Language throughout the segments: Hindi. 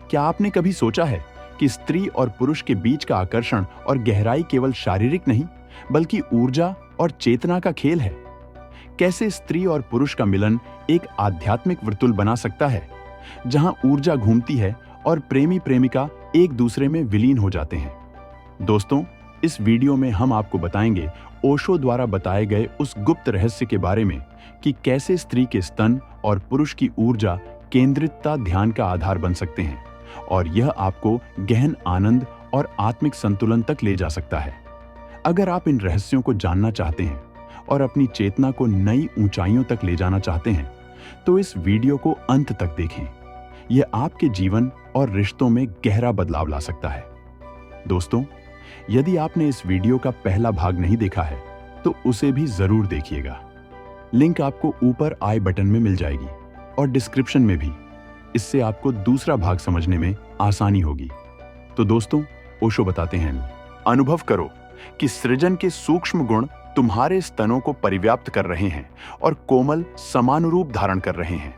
क्या आपने कभी सोचा है कि स्त्री और पुरुष के बीच का आकर्षण और गहराई केवल शारीरिक नहीं, बल्कि ऊर्जा और चेतना का खेल है? कैसे स्त्री और पुरुष का मिलन एक आध्यात्मिक वर्तुल बना सकता है, जहां ऊर्जा घूमती है और प्रेमी प्रेमिका एक दूसरे में विलीन हो जाते हैं? दोस्तों, इस वीडियो में हम आपको बताएंगे ओशो द्वारा बताए गए उस गुप्त रहस्य के बारे में कि कैसे स्त्री के स्तन और पुरुष की ऊर्जा केंद्रितता ध्यान का आधार बन सकते हैं, और यह आपको गहन आनंद और आत्मिक संतुलन तक ले जा सकता है। अगर आप इन रहस्यों को जानना चाहते हैं और अपनी चेतना को नई ऊंचाइयों तक ले जाना चाहते हैं, तो इस वीडियो को अंत तक देखें। यह आपके जीवन और रिश्तों में गहरा बदलाव ला सकता है। दोस्तों, यदि आपने इस वीडियो का पहला भाग नहीं देखा है, तो उसे भी जरूर देखिएगा। लिंक आपको ऊपर आई बटन में मिल जाएगी और डिस्क्रिप्शन में भी। इससे आपको दूसरा भाग समझने में आसानी होगी। तो दोस्तों, ओशो बताते हैं, अनुभव करो कि सृजन के सूक्ष्म गुण तुम्हारे स्तनों को परिव्याप्त कर रहे हैं और कोमल समानुरूप धारण कर रहे हैं।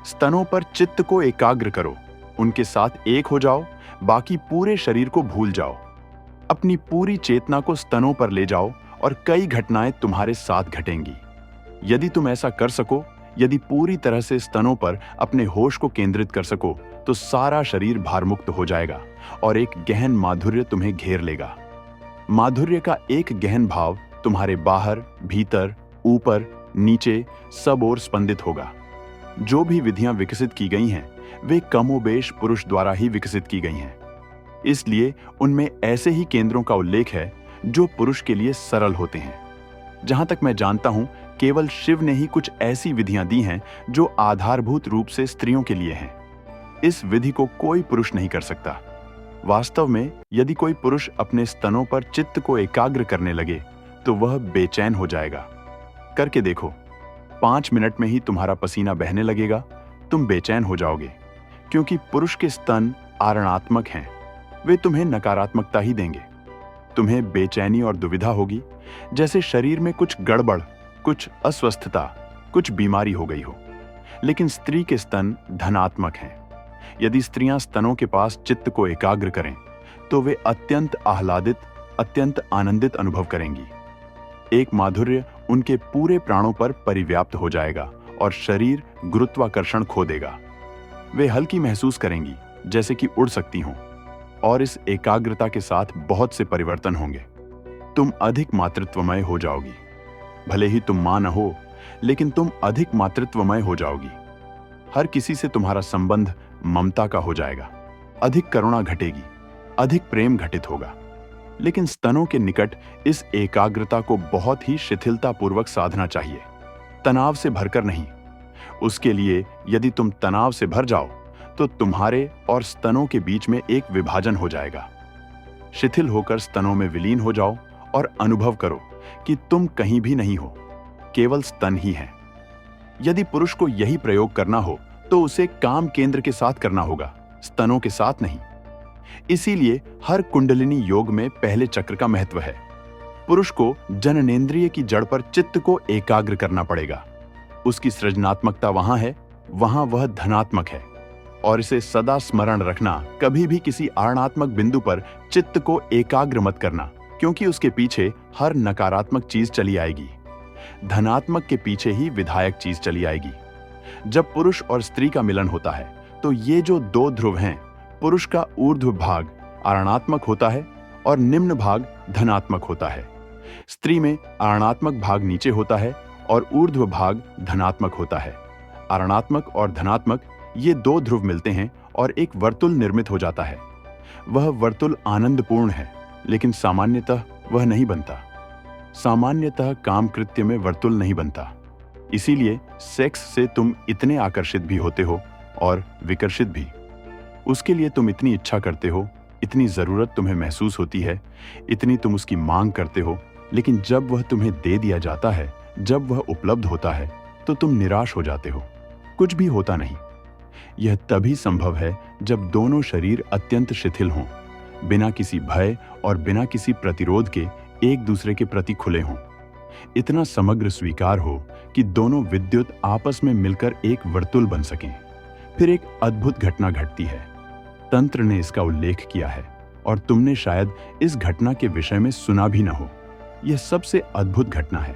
स्तनों पर चित्त को एकाग्र करो, उनके साथ एक हो जाओ, बाकी पूरे शरीर को भूल जाओ। अपनी पूरी चेतना को स्तनों पर ले जाओ और कई घटनाएं तुम्हारे साथ घटेंगी। यदि तुम ऐसा कर सको, यदि पूरी तरह से स्तनों पर अपने होश को केंद्रित कर सको, तो सारा शरीर भारमुक्त हो जाएगा और एक गहन माधुर्य तुम्हें घेर लेगा। माधुर्य का एक गहन भाव तुम्हारे बाहर, भीतर, ऊपर, नीचे सब ओर स्पंदित होगा। जो भी विधियां विकसित की गई हैं, वे कमोबेश पुरुष द्वारा ही विकसित की गई हैं। इसलिए उनमें ऐसे ही केंद्रों का उल्लेख है जो पुरुष के लिए सरल होते हैं। जहां तक मैं जानता हूं, केवल शिव ने ही कुछ ऐसी विधियां दी हैं जो आधारभूत रूप से स्त्रियों के लिए हैं। इस विधि को कोई पुरुष नहीं कर सकता। वास्तव में यदि कोई पुरुष अपने स्तनों पर चित्त को एकाग्र करने लगे, तो वह बेचैन हो जाएगा। करके देखो, 5 मिनट में ही तुम्हारा पसीना बहने लगेगा। तुम बेचैन हो जाओगे, क्योंकि पुरुष के स्तन आरणात्मक हैं। वे तुम्हें नकारात्मकता ही देंगे। तुम्हें बेचैनी और दुविधा होगी, जैसे शरीर में कुछ गड़बड़, कुछ अस्वस्थता, कुछ बीमारी हो गई हो। लेकिन स्त्री के स्तन धनात्मक हैं। यदि स्त्रियां स्तनों के पास चित्त को एकाग्र करें, तो वे अत्यंत आह्लादित, अत्यंत आनंदित अनुभव करेंगी। एक माधुर्य उनके पूरे प्राणों पर परिव्याप्त हो जाएगा और शरीर गुरुत्वाकर्षण खो देगा। वे हल्की महसूस करेंगी, जैसे कि उड़ सकती हों, और इस एकाग्रता के साथ बहुत से परिवर्तन होंगे। तुम अधिक मातृत्वमय हो जाओगी। भले ही तुम मां न हो, लेकिन तुम अधिक मातृत्वमय हो जाओगी। हर किसी से तुम्हारा संबंध ममता का हो जाएगा। अधिक करुणा घटेगी, अधिक प्रेम घटित होगा। लेकिन स्तनों के निकट इस एकाग्रता को बहुत ही शिथिलतापूर्वक साधना चाहिए, तनाव से भरकर नहीं। उसके लिए यदि तुम तनाव से भर जाओ, तो तुम्हारे और स्तनों के बीच में एक विभाजन हो जाएगा। शिथिल होकर स्तनों में विलीन हो जाओ और अनुभव करो कि तुम कहीं भी नहीं हो, केवल स्तन ही हैं। यदि पुरुष को यही प्रयोग करना हो, तो उसे काम केंद्र के साथ करना होगा, स्तनों के साथ नहीं। इसीलिए हर कुंडलिनी योग में पहले चक्र का महत्व है। पुरुष को जननेंद्रिय की जड़ पर चित्त को एकाग्र करना पड़ेगा। उसकी सृजनात्मकता वहां है, वहां वह धनात्मक है, और इसे सदा स्मरण रखना। कभी भी किसी आरणात्मक बिंदु पर चित्त को एकाग्र मत करना, क्योंकि उसके पीछे हर नकारात्मक चीज चली आएगी। धनात्मक के पीछे ही विधायक चीज चली आएगी। जब पुरुष और स्त्री का मिलन होता है, तो ये जो दो ध्रुव हैं, पुरुष का ऊर्ध्व भाग आरणात्मक होता है और निम्न भाग धनात्मक होता है। स्त्री में आरणात्मक भाग नीचे होता है और ऊर्ध्व भाग धनात्मक होता है। आरणात्मक और धनात्मक ये दो ध्रुव मिलते हैं और एक वर्तुल निर्मित हो जाता है। वह वर्तुल आनंदपूर्ण है, लेकिन सामान्यतः वह नहीं बनता। सामान्यतः काम कृत्य में वर्तुल नहीं बनता। इसीलिए सेक्स से तुम इतने आकर्षित भी होते हो और विकर्षित भी। उसके लिए तुम इतनी इच्छा करते हो, इतनी जरूरत तुम्हें महसूस होती है, इतनी तुम उसकी मांग करते हो, लेकिन जब वह तुम्हें दे दिया जाता है, जब वह उपलब्ध होता है, तो तुम निराश हो जाते हो। कुछ भी होता नहीं। यह तभी संभव है जब दोनों शरीर अत्यंत शिथिल हों, बिना किसी भय और बिना किसी प्रतिरोध के एक दूसरे के प्रति खुले हों। इतना समग्र स्वीकार हो कि दोनों विद्युत आपस में मिलकर एक वर्तुल बन सकें। फिर एक अद्भुत घटना घटती है। तंत्र ने इसका उल्लेख किया है और तुमने शायद इस घटना के विषय में सुना भी न हो। यह सबसे अद्भुत घटना है।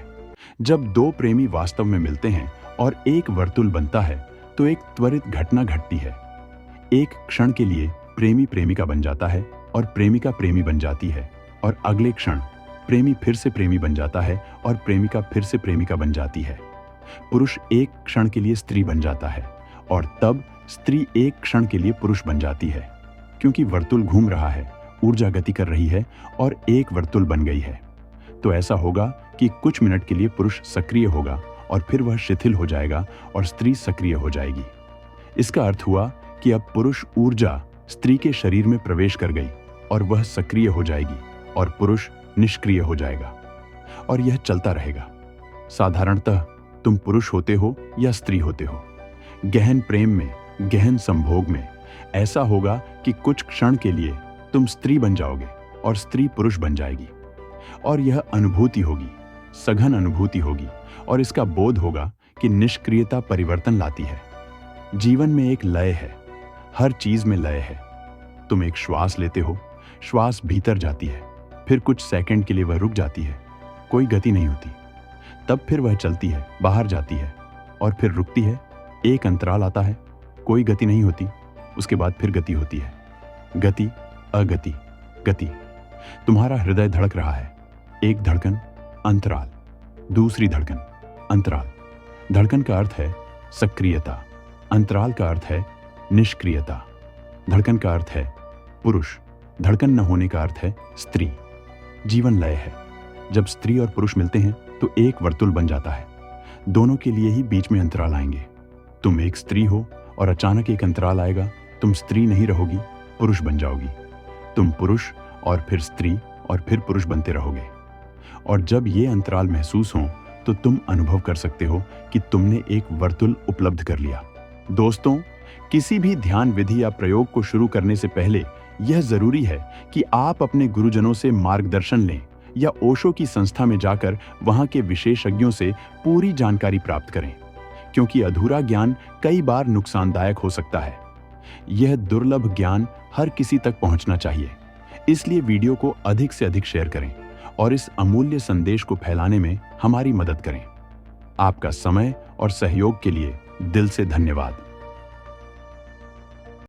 जब दो प्रेमी वास्तव में मिलते हैं और एक वर्तुल बनता है तो एक त्वरित घटना घटती है। एक क्षण के लिए प्रेमी प्रेमिका बन जाता है और प्रेमिका प्रेमी बन जाती है, और अगले क्षण प्रेमी फिर से प्रेमी बन जाता है और प्रेमिका फिर से प्रेमिका बन जाती है। पुरुष एक क्षण के लिए स्त्री बन जाता है और तब स्त्री एक क्षण के लिए पुरुष बन जाती है, क्योंकि वर्तुल घूम रहा है, ऊर्जा गति कर रही है और एक वर्तुल बन गई है। तो ऐसा होगा कि कुछ मिनट के लिए पुरुष सक्रिय होगा और फिर वह शिथिल हो जाएगा और स्त्री सक्रिय हो जाएगी। इसका अर्थ हुआ कि अब पुरुष ऊर्जा स्त्री के शरीर में प्रवेश कर गई और वह सक्रिय हो जाएगी और पुरुष निष्क्रिय हो जाएगा, और यह चलता रहेगा। साधारणतः तुम पुरुष होते हो या स्त्री होते हो। गहन प्रेम में, गहन संभोग में ऐसा होगा कि कुछ क्षण के लिए तुम स्त्री बन जाओगे और स्त्री पुरुष बन जाएगी, और यह अनुभूति होगी, सघन अनुभूति होगी, और इसका बोध होगा कि निष्क्रियता परिवर्तन लाती है। जीवन में एक लय है, हर चीज में लय है। तुम एक श्वास लेते हो, श्वास भीतर जाती है, फिर कुछ सेकंड के लिए वह रुक जाती है, कोई गति नहीं होती, तब फिर वह चलती है, बाहर जाती है और फिर रुकती है, एक अंतराल आता है, कोई गति नहीं होती, उसके बाद फिर गति होती है। गति, अगति, गति। तुम्हारा हृदय धड़क रहा है, एक धड़कन, अंतराल, दूसरी धड़कन, अंतराल। धड़कन का अर्थ है सक्रियता, अंतराल का अर्थ है निष्क्रियता। धड़कन का अर्थ है पुरुष, धड़कन न होने का अर्थ है स्त्री। जीवन लय है। जब स्त्री और पुरुष मिलते हैं तो एक वर्तुल बन जाता है। दोनों के लिए ही बीच में अंतराल आएंगे। तुम एक स्त्री हो और अचानक एक अंतराल आएगा, तुम स्त्री नहीं रहोगी, पुरुष बन जाओगी। तुम पुरुष और फिर स्त्री और फिर पुरुष बनते रहोगे, और जब ये अंतराल महसूस हो तो तुम अनुभव कर सकते हो कि तुमने एक वर्तुल उपलब्ध कर लिया। दोस्तों, किसी भी ध्यान विधि या प्रयोग को शुरू करने से पहले यह जरूरी है कि आप अपने गुरुजनों से मार्गदर्शन लें या ओशो की संस्था में जाकर वहां के विशेषज्ञों से पूरी जानकारी प्राप्त करें, क्योंकि अधूरा ज्ञान कई बार नुकसानदायक हो सकता है। यह दुर्लभ ज्ञान हर किसी तक पहुंचना चाहिए, इसलिए वीडियो को अधिक से अधिक शेयर करें और इस अमूल्य संदेश को फैलाने में हमारी मदद करें। आपका समय और सहयोग के लिए दिल से धन्यवाद।